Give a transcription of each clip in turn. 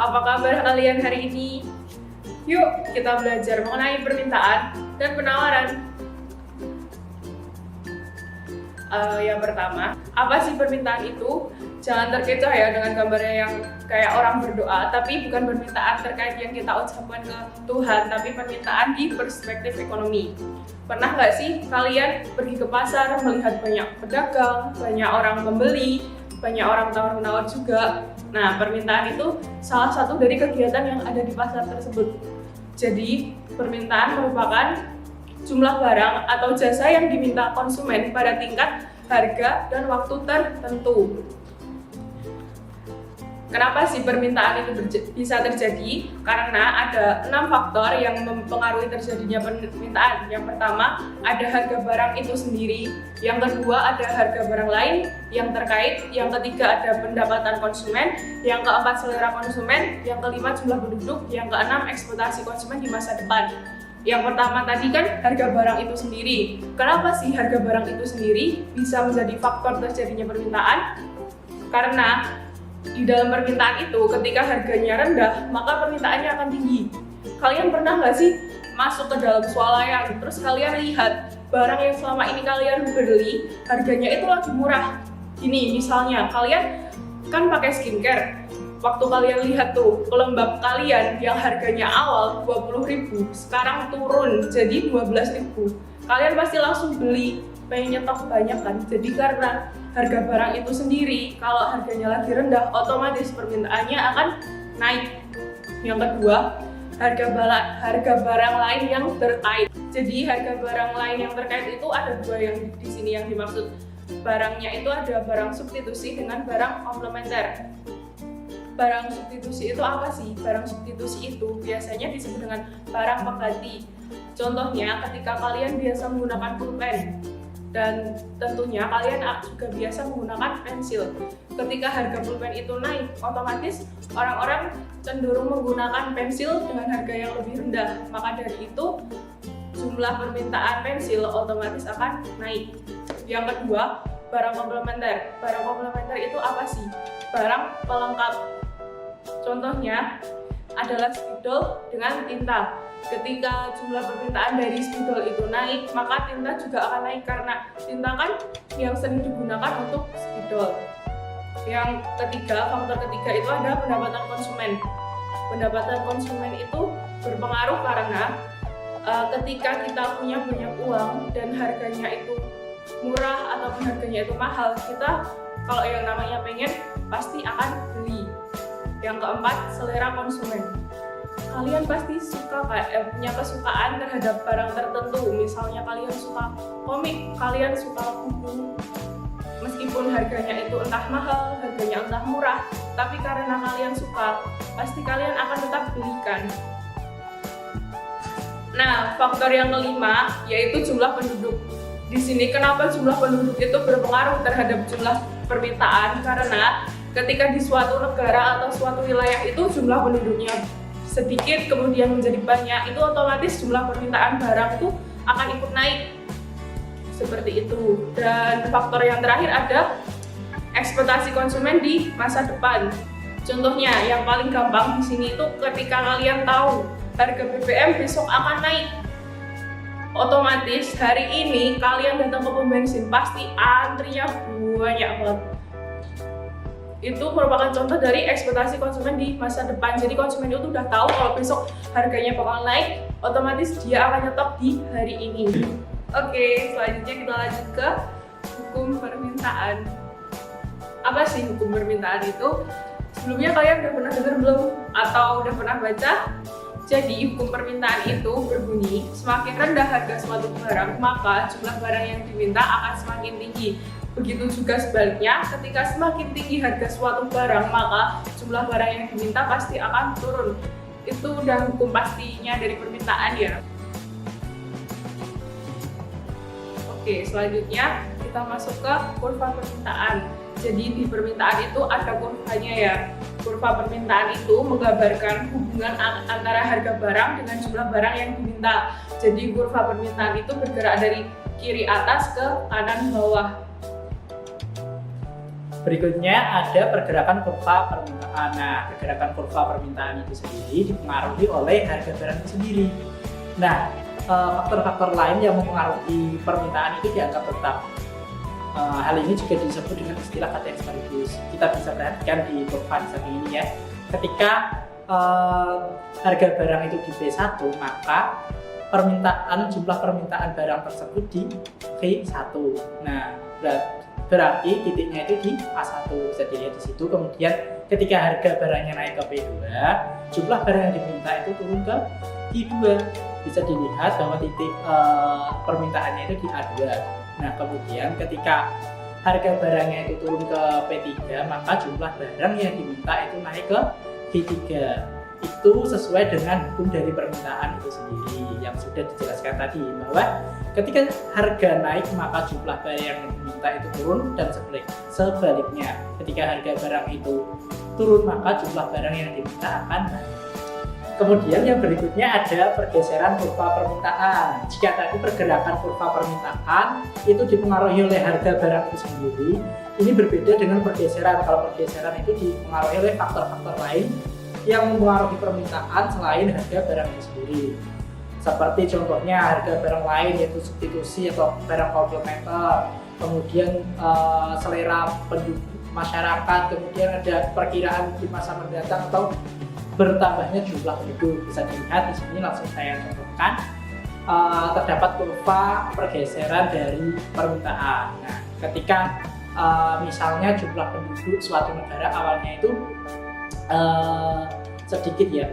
Apa kabar kalian hari ini? Yuk kita belajar mengenai permintaan dan penawaran. Yang pertama, apa sih permintaan itu? Jangan terkecoh ya dengan gambarnya yang kayak orang berdoa, tapi bukan permintaan terkait yang kita ucapkan ke Tuhan, tapi permintaan di perspektif ekonomi. Pernah nggak sih kalian pergi ke pasar melihat banyak pedagang, banyak orang membeli, banyak orang tawar-menawar juga? Nah, permintaan itu salah satu dari kegiatan yang ada di pasar tersebut. Jadi, permintaan merupakan jumlah barang atau jasa yang diminta konsumen pada tingkat harga dan waktu tertentu. Kenapa sih permintaan itu bisa terjadi? Karena ada 6 faktor yang mempengaruhi terjadinya permintaan. Yang pertama, ada harga barang itu sendiri. Yang kedua, ada harga barang lain yang terkait. Yang ketiga, ada pendapatan konsumen. Yang keempat, selera konsumen. Yang kelima, jumlah penduduk. Yang keenam, ekspektasi konsumen di masa depan. Yang pertama tadi kan harga barang itu sendiri. Kenapa sih harga barang itu sendiri bisa menjadi faktor terjadinya permintaan? Karena di dalam permintaan itu, ketika harganya rendah, maka permintaannya akan tinggi. Kalian pernah nggak sih masuk ke dalam swalayan, terus kalian lihat barang yang selama ini kalian beli, harganya itu lagi murah. Gini, misalnya kalian kan pakai skincare. Waktu kalian lihat tuh, pelembab kalian yang harganya awal 20.000, sekarang turun jadi 12.000. Kalian pasti langsung beli, pengen nyetok banyak kan? Jadi karena harga barang itu sendiri, kalau harganya lagi rendah, otomatis permintaannya akan naik. Yang kedua, harga barang lain yang terkait. Jadi harga barang lain yang terkait itu ada dua yang di sini yang dimaksud. Barangnya itu ada barang substitusi dengan barang komplementer. Barang substitusi itu apa sih? Barang substitusi itu biasanya disebut dengan barang pengganti. Contohnya ketika kalian biasa menggunakan pulpen, dan tentunya kalian juga biasa menggunakan pensil. Ketika harga pulpen itu naik, otomatis orang-orang cenderung menggunakan pensil dengan harga yang lebih rendah. Maka dari itu, jumlah permintaan pensil otomatis akan naik. Yang kedua, barang komplementer. Barang komplementer itu apa sih? Barang pelengkap. Contohnya adalah spidol dengan tinta. Ketika jumlah permintaan dari spidol itu naik, maka tinta juga akan naik karena tinta kan yang sering digunakan untuk spidol. Yang ketiga, faktor ketiga itu ada pendapatan konsumen. Pendapatan konsumen itu berpengaruh karena ketika kita punya banyak uang dan harganya itu murah ataupun harganya itu mahal, kita kalau yang namanya pengen pasti akan beli. Yang keempat, selera konsumen. Kalian pasti suka punya kesukaan terhadap barang tertentu. Misalnya kalian suka komik, kalian suka buku. Meskipun harganya itu entah mahal, harganya entah murah, tapi karena kalian suka, pasti kalian akan tetap belikan. Nah, faktor yang kelima yaitu jumlah penduduk. Di sini kenapa jumlah penduduk itu berpengaruh terhadap jumlah permintaan? Karena ketika di suatu negara atau suatu wilayah itu jumlah penduduknya sedikit kemudian menjadi banyak, itu otomatis jumlah permintaan barang itu akan ikut naik. Seperti itu. Dan faktor yang terakhir ada ekspektasi konsumen di masa depan. Contohnya yang paling gampang di sini itu ketika kalian tahu harga BBM besok akan naik. Otomatis hari ini kalian datang ke pom bensin pasti antrinya banyak banget. Itu merupakan contoh dari ekspektasi konsumen di masa depan. Jadi konsumen itu udah tahu kalau besok harganya bakal naik, otomatis dia akan nyetok di hari ini. Oke, selanjutnya kita lanjut ke hukum permintaan. Apa sih hukum permintaan itu? Sebelumnya kalian udah pernah dengar belum? Atau udah pernah baca? Jadi hukum permintaan itu berbunyi, semakin rendah harga suatu barang, maka jumlah barang yang diminta akan semakin tinggi. Begitu juga sebaliknya, ketika semakin tinggi harga suatu barang, maka jumlah barang yang diminta pasti akan turun. Itu udah hukum pastinya dari permintaan ya. Oke, selanjutnya kita masuk ke kurva permintaan. Jadi di permintaan itu ada kurvanya ya. Kurva permintaan itu menggambarkan hubungan antara harga barang dengan jumlah barang yang diminta. Jadi kurva permintaan itu bergerak dari kiri atas ke kanan bawah. Berikutnya ada pergerakan kurva permintaan. Nah, pergerakan kurva permintaan itu sendiri dipengaruhi oleh harga barang itu sendiri. Nah, faktor-faktor lain yang mempengaruhi permintaan itu dianggap tetap. Hal ini juga disebut dengan istilah kata sekaligus. Kita bisa perhatikan di kurva di samping ini ya. Ketika harga barang itu di P1, maka jumlah permintaan barang tersebut di V1. Nah, berarti titiknya itu di A1, bisa dilihat di situ. Kemudian ketika harga barangnya naik ke P2, jumlah barang yang diminta itu turun ke I2. Bisa dilihat bahwa titik permintaannya itu di A2. Nah, kemudian ketika harga barangnya itu turun ke P3, maka jumlah barang yang diminta itu naik ke V3. Itu sesuai dengan hukum dari permintaan itu sendiri yang sudah dijelaskan tadi, bahwa ketika harga naik maka jumlah barang yang diminta itu turun, dan sebaliknya ketika harga barang itu turun maka jumlah barang yang diminta akan naik. Kemudian yang berikutnya ada pergeseran kurva permintaan. Jika tadi pergerakan kurva permintaan itu dipengaruhi oleh harga barang itu sendiri, ini berbeda dengan pergeseran. Kalau pergeseran itu dipengaruhi oleh faktor-faktor lain yang mempengaruhi permintaan selain harga barang itu sendiri. Seperti contohnya harga barang lain yaitu substitusi atau barang komplementer, kemudian selera penduduk masyarakat, kemudian ada perkiraan di masa mendatang atau bertambahnya jumlah penduduk. Bisa dilihat di sini, langsung saya contohkan. Terdapat kurva pergeseran dari permintaan. Nah, ketika misalnya jumlah penduduk suatu negara awalnya itu sedikit ya,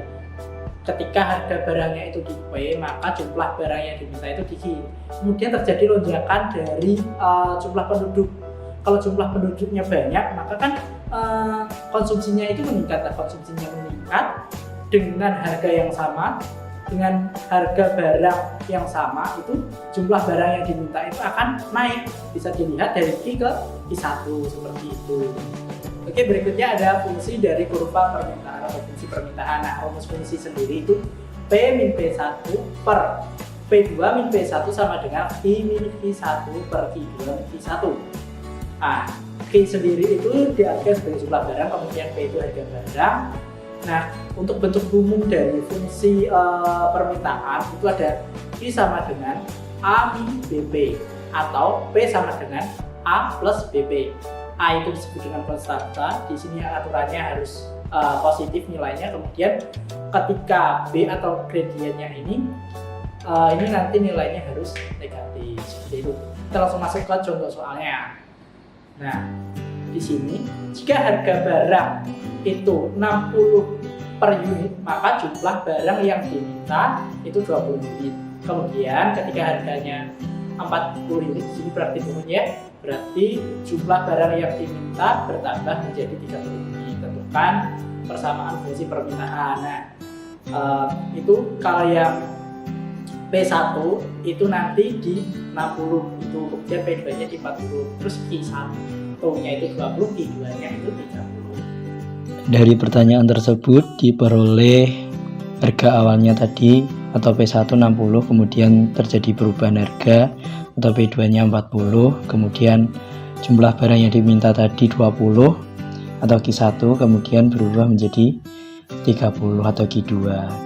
ketika harga barangnya itu di P, maka jumlah barang yang diminta itu di Q. Kemudian terjadi lonjakan dari jumlah penduduk. Kalau jumlah penduduknya banyak, maka kan konsumsinya itu meningkat. Konsumsinya meningkat dengan harga yang sama, dengan harga barang yang sama, itu jumlah barang yang diminta itu akan naik. Bisa dilihat dari Q ke I1 seperti itu. Oke, berikutnya ada fungsi dari kurva permintaan atau fungsi permintaan. Nah, rumus fungsi sendiri itu P min P1 per P2 min P1 sama dengan Q min Q1 per Q2 min Q1. Nah, Q sendiri itu diartikan sebagai jumlah barang, kemudian P itu harga barang. Nah, untuk bentuk umum dari fungsi permintaan itu ada Q sama dengan A min BP atau P sama dengan A plus BP. A itu disebut dengan konstanta, di sini aturannya harus positif nilainya. Kemudian ketika B atau gradiennya ini nanti nilainya harus negatif seperti itu. Kita langsung masuk ke contoh soalnya. Nah, di sini jika harga barang itu 60 per unit, maka jumlah barang yang diminta itu 20 unit. Kemudian ketika harganya 40 unit, di sini berarti turunnya, berarti jumlah barang yang diminta bertambah menjadi 30 unit. Tentukan persamaan fungsi permintaan. Nah, itu kalau yang P1 itu nanti di 60 itu, kemudian P2 nya di 40, terus Q1 nya itu 20, Q2 nya itu 30. Dari pertanyaan tersebut diperoleh harga awalnya tadi atau P1 60, kemudian terjadi perubahan harga atau P2 nya 40, kemudian jumlah barang yang diminta tadi 20 atau Q1, kemudian berubah menjadi 30 atau Q2.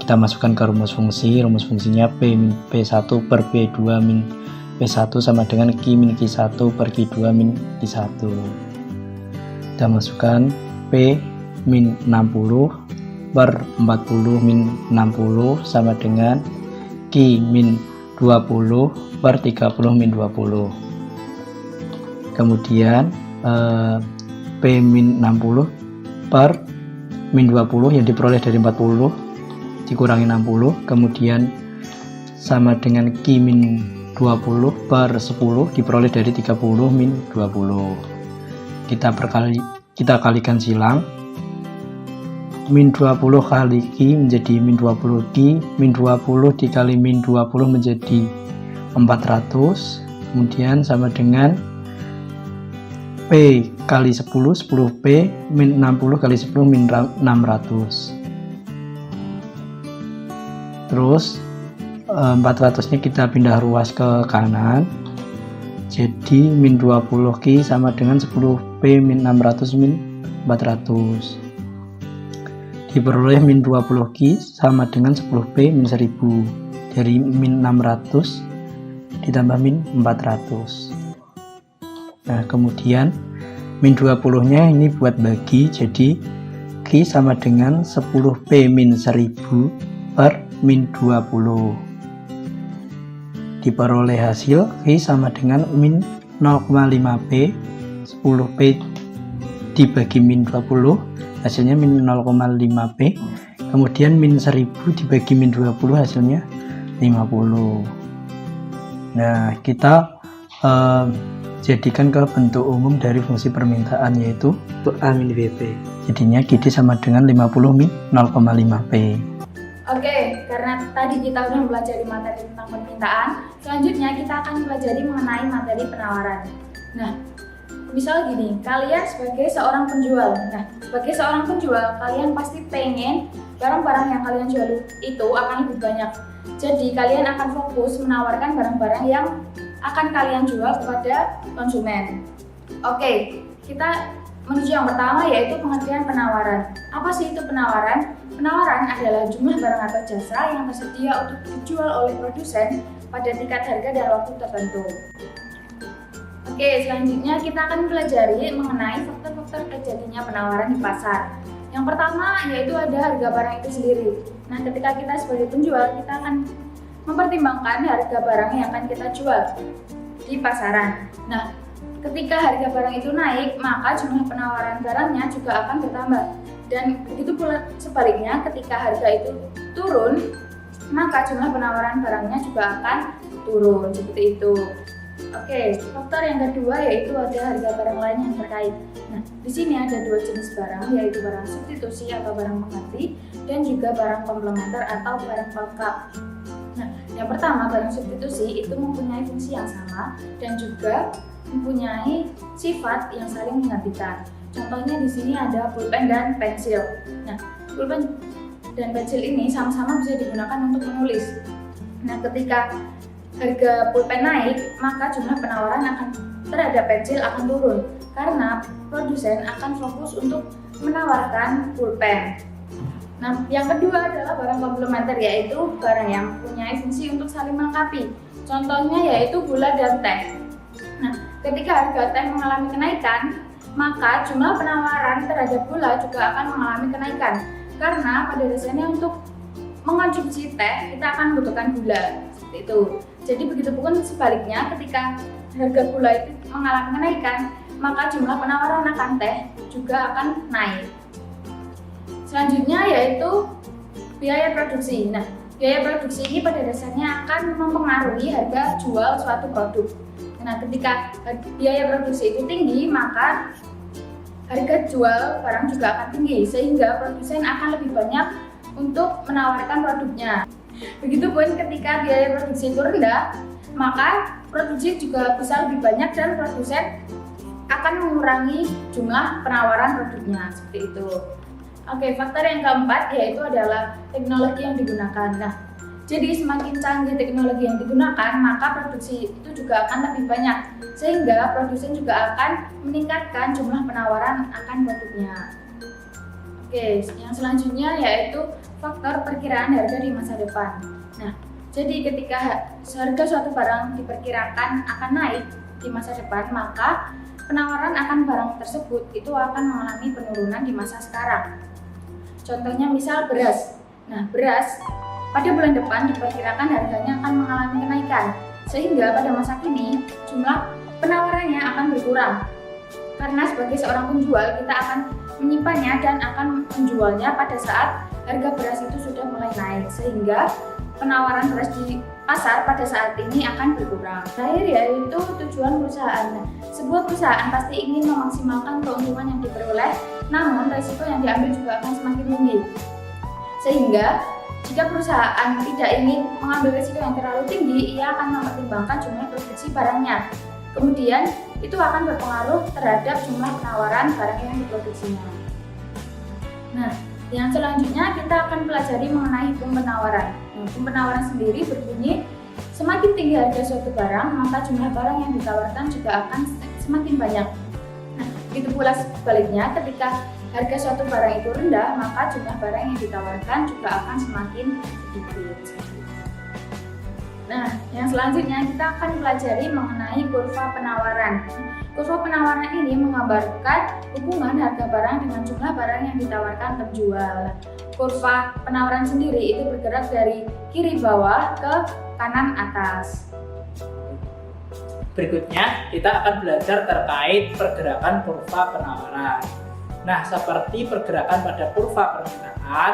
Kita masukkan ke rumus fungsi. Rumus fungsinya P min P1 per P2 min P1 sama dengan Q min Q1 per Q2 min Q1. Kita masukkan P min 60 per 40 min 60 sama dengan Q min 20 per 30 min 20. Kemudian P min 60 per min 20 yang diperoleh dari 40 dikurangi 60, kemudian sama dengan Q min 20 per 10 diperoleh dari 30 min 20. Kita kalikan silang. Min 20 kali Q menjadi min 20 Q, min 20 dikali min 20 menjadi 400, kemudian sama dengan P kali 10, 10P min 60 kali 10 min 600. Terus 400 nya kita pindah ruas ke kanan, jadi min 20 Q sama dengan 10 P min 600 min 400. Diperoleh min 20 Q sama dengan 10 P min 1000. Dari min 600 ditambah min 400. Nah, kemudian min 20 nya ini buat bagi, jadi Q sama dengan 10 P min 1000 per min 20. Diperoleh hasil Q sama dengan min 0,5 P. 10 P dibagi min 20 hasilnya min 0,5 P. Kemudian min 1000 dibagi min 20 hasilnya 50. Nah, kita jadikan ke bentuk umum dari fungsi permintaan, yaitu untuk A min VP. Jadinya GD sama dengan 50 min 0,5 P. Oke, karena tadi kita udah mempelajari materi tentang permintaan, selanjutnya kita akan mempelajari mengenai materi penawaran. Nah, misal gini, kalian sebagai seorang penjual. Nah, sebagai seorang penjual, kalian pasti pengen barang-barang yang kalian jual itu akan lebih banyak. Jadi, kalian akan fokus menawarkan barang-barang yang akan kalian jual kepada konsumen. Oke, kita menuju yang pertama, yaitu pengertian penawaran. Apa sih itu penawaran? Penawaran adalah jumlah barang atau jasa yang tersedia untuk dijual oleh produsen pada tingkat harga dan waktu tertentu. Oke, selanjutnya kita akan pelajari mengenai faktor-faktor terjadinya penawaran di pasar. Yang pertama yaitu ada harga barang itu sendiri. Nah, ketika kita sebagai penjual, kita akan mempertimbangkan harga barang yang akan kita jual di pasaran. Nah, ketika harga barang itu naik, maka jumlah penawaran barangnya juga akan bertambah. Dan begitu pula sebaliknya, ketika harga itu turun, maka jumlah penawaran barangnya juga akan turun, seperti itu. Oke, faktor yang kedua yaitu ada harga barang lain yang terkait. Nah, di sini ada dua jenis barang, yaitu barang substitusi atau barang pengganti dan juga barang komplementer atau barang pelengkap. Nah, yang pertama, barang substitusi itu mempunyai fungsi yang sama dan juga mempunyai sifat yang saling menggantikan. Contohnya di sini ada pulpen dan pensil. Nah, pulpen dan pensil ini sama-sama bisa digunakan untuk menulis. Nah, ketika harga pulpen naik, maka jumlah penawaran terhadap pensil akan turun karena produsen akan fokus untuk menawarkan pulpen. Nah, yang kedua adalah barang komplementer, yaitu barang yang mempunyai fungsi untuk saling melengkapi. Contohnya yaitu gula dan teh. Nah, ketika harga teh mengalami kenaikan, maka jumlah penawaran terhadap gula juga akan mengalami kenaikan karena pada dasarnya untuk mengonsumsi teh kita akan membutuhkan gula, seperti itu. Jadi begitu pun sebaliknya, ketika harga gula itu mengalami kenaikan, maka jumlah penawaran akan teh juga akan naik. Selanjutnya yaitu biaya produksi. Nah, biaya produksi ini pada dasarnya akan mempengaruhi harga jual suatu produk. Nah, ketika biaya produksi itu tinggi, maka harga jual barang juga akan tinggi, sehingga produsen akan lebih banyak untuk menawarkan produknya. Begitupun ketika biaya produksi itu rendah, maka produksi juga bisa lebih banyak dan produsen akan mengurangi jumlah penawaran produknya, seperti itu. Oke, faktor yang keempat yaitu adalah teknologi yang digunakan. Nah, jadi semakin canggih teknologi yang digunakan, maka produksi itu juga akan lebih banyak, sehingga produsen juga akan meningkatkan jumlah penawaran akan produknya. Oke, yang selanjutnya yaitu faktor perkiraan harga di masa depan. Nah, jadi ketika harga suatu barang diperkirakan akan naik di masa depan, maka penawaran akan barang tersebut itu akan mengalami penurunan di masa sekarang. Contohnya misal beras. Nah, beras pada bulan depan diperkirakan harganya akan mengalami kenaikan, sehingga pada masa kini jumlah penawarannya akan berkurang. Karena sebagai seorang penjual, kita akan menyimpannya dan akan menjualnya pada saat harga beras itu sudah mulai naik, sehingga penawaran beras di pasar pada saat ini akan berkurang. Terakhir yaitu tujuan perusahaan. Nah, sebuah perusahaan pasti ingin memaksimalkan keuntungan yang diperoleh, namun risiko yang diambil juga akan semakin tinggi. Sehingga jika perusahaan tidak ingin mengambil risiko yang terlalu tinggi, ia akan mempertimbangkan jumlah produksi barangnya. Kemudian itu akan berpengaruh terhadap jumlah penawaran barang yang diproduksinya. Nah, yang selanjutnya kita akan pelajari mengenai hukum penawaran. Hukum penawaran sendiri berbunyi, semakin tinggi harga suatu barang, maka jumlah barang yang ditawarkan juga akan semakin banyak. Nah, Begitu pula sebaliknya, ketika harga suatu barang itu rendah, maka jumlah barang yang ditawarkan juga akan semakin sedikit. Nah, yang selanjutnya kita akan pelajari mengenai kurva penawaran. Kurva penawaran ini menggambarkan hubungan harga barang dengan jumlah barang yang ditawarkan penjual. Kurva penawaran sendiri itu bergerak dari kiri bawah ke kanan atas. Berikutnya kita akan belajar terkait pergerakan kurva penawaran. Nah, seperti pergerakan pada kurva permintaan,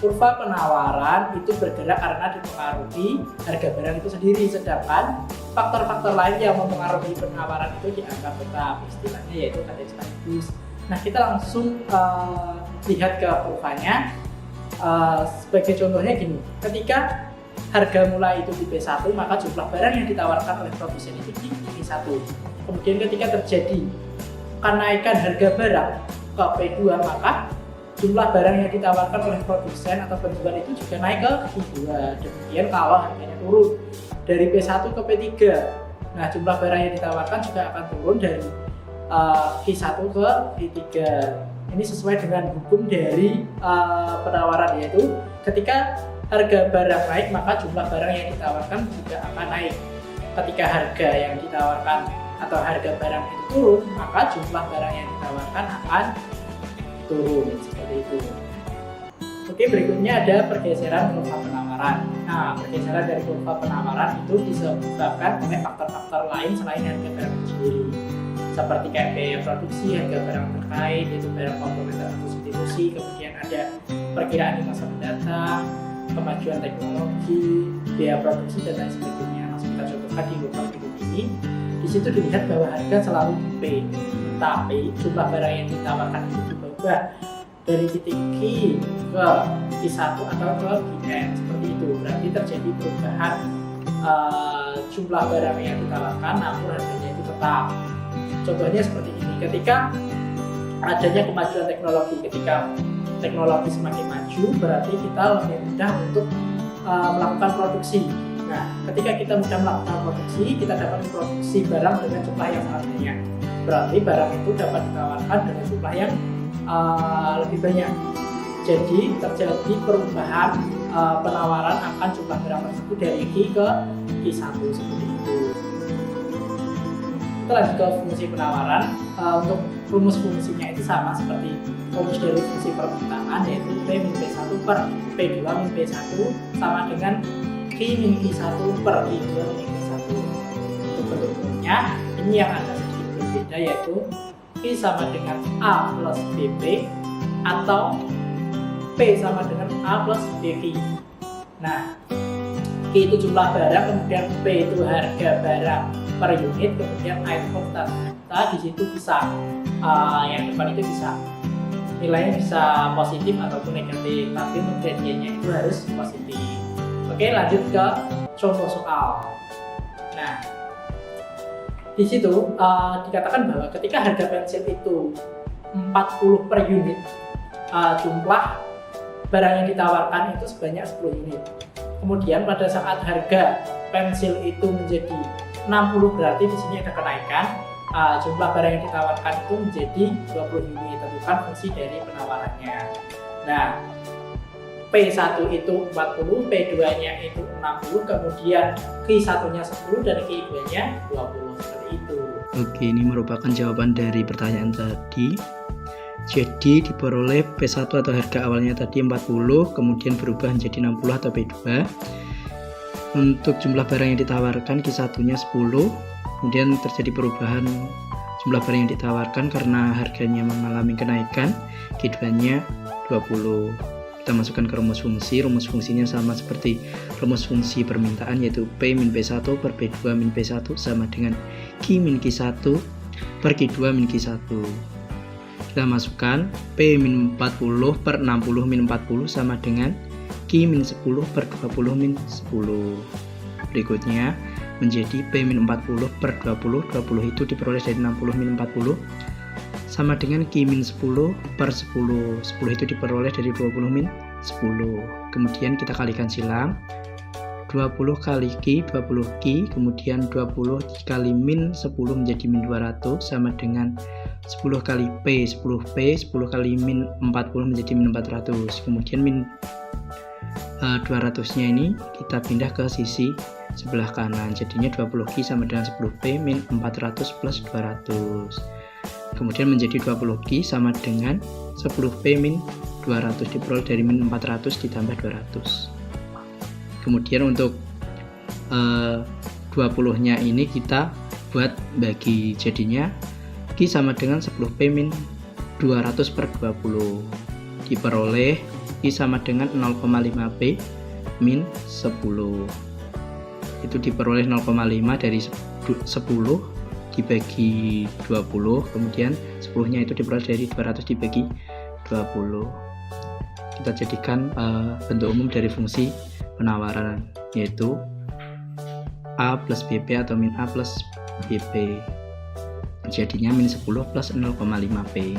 kurva penawaran itu bergerak karena dipengaruhi harga barang itu sendiri, sedangkan faktor-faktor lain yang mempengaruhi penawaran itu dianggap tetap, istilahnya yaitu kata sekaligus. Nah, kita langsung lihat ke kurvanya. Sebagai contohnya gini, ketika harga mulai itu di P1, maka jumlah barang yang ditawarkan oleh produsen itu di P1. Kemudian ketika terjadi kenaikan harga barang ke P2, maka jumlah barang yang ditawarkan oleh produsen atau penjual itu juga naik ke P2. Demikian kalau harganya turun dari P1 ke P3, nah jumlah barang yang ditawarkan juga akan turun dari P1 ke P3. Ini sesuai dengan hukum dari penawaran, yaitu ketika harga barang naik maka jumlah barang yang ditawarkan juga akan naik. Ketika harga yang ditawarkan atau harga barang itu turun, maka jumlah barang yang ditawarkan akan turun, seperti itu. Oke, berikutnya ada pergeseran kurva penawaran. Nah, pergeseran dari kurva penawaran itu disebabkan oleh faktor-faktor lain selain harga barang itu sendiri, seperti kayak biaya produksi, harga barang terkait, yaitu barang komplementer atau substitusi, kemudian ada perkiraan di masa mendatang, kemajuan teknologi, biaya produksi, dan lain sebagainya. Langsung kita contohkan di kurva berikut ini. Di situ dilihat bahwa harga selalu di P, tapi jumlah barang yang ditawarkan itu berubah dari titik Q ke Q1 atau ke Qn, seperti itu. Berarti terjadi perubahan jumlah barang yang ditawarkan, namun harganya itu tetap. Contohnya seperti ini, ketika adanya kemajuan teknologi, ketika teknologi semakin maju, berarti kita lebih mudah untuk melakukan produksi. Nah, ketika kita mudah melakukan produksi, kita dapat memproduksi barang dengan jumlah yang sangat banyak. Berarti barang itu dapat ditawarkan dengan jumlah yang lebih banyak. Jadi terjadi perubahan penawaran akan jumlah barang tersebut dari Q ke Q1, seperti itu. Kita lanjut ke fungsi penawaran. Untuk rumus fungsinya itu sama seperti rumus dari fungsi permintaan, yaitu P min P1 per P2 min P1 sama dengan Q min Q1 per Q2 min Q1. Untuk bentuknya ini yang ada sedikit berbeda, yaitu Q sama dengan A plus BP atau P sama dengan A plus BP. Nah, Q itu jumlah barang, kemudian P itu harga barang per unit, kemudian A itu konstan. Nah, di situ bisa yang depan itu bisa nilainya bisa positif ataupun negatif, tapi untuk gradiennya itu harus positif. Oke, lanjut ke contoh soal. Nah, di situ dikatakan bahwa ketika harga pensil itu 40 per unit, jumlah barang yang ditawarkan itu sebanyak 10 unit. Kemudian pada saat harga pensil itu menjadi 60, berarti di sini ada kenaikan. Jumlah barang yang ditawarkan itu menjadi 20 unit. Tentukan fungsi dari penawarannya. Nah, P1 itu 40, P2-nya itu 60, kemudian Q1-nya 10 dan Q2-nya 20, seperti itu. Oke, ini merupakan jawaban dari pertanyaan tadi. Jadi diperoleh P1 atau harga awalnya tadi 40, kemudian berubah menjadi 60 atau P2. Untuk jumlah barang yang ditawarkan, Q1-nya 10, kemudian terjadi perubahan jumlah barang yang ditawarkan karena harganya mengalami kenaikan, Q2-nya 20. Kita masukkan ke rumus fungsi. Rumus fungsinya sama seperti rumus fungsi permintaan, yaitu P min P1 per P2 min P1 sama dengan Q min Q1 per Q2 min Q1. Kita masukkan P min 40 per 60 min 40 sama dengan Q min 10 per 20 min 10. Berikutnya menjadi P min 40 per 20, 20 itu diperoleh dari 60 min 40 sama dengan Q min 10 per 10, 10 itu diperoleh dari 20 min 10. Kemudian kita kalikan silang, 20 kali Q, 20 Q, kemudian 20 kali min 10 menjadi min 200 sama dengan 10 kali P, 10P, 10 kali min 40 menjadi min 400. Kemudian min 200 nya ini kita pindah ke sisi sebelah kanan, jadinya 20Q sama dengan 10P min 400 plus 200. Kemudian menjadi 20Q sama dengan 10P min 200 diperoleh dari min 400 ditambah 200. Kemudian untuk 20 nya ini kita buat bagi, jadinya Q sama dengan 10P min 200 per 20 diperoleh Q sama dengan 0,5P min 10. Itu diperoleh 0,5 dari 10 dibagi 20, kemudian 10 nya itu diperoleh dari 200 dibagi 20. Kita jadikan bentuk umum dari fungsi penawaran, yaitu A plus BP atau min A plus BP, jadinya min 10 plus 0,5P.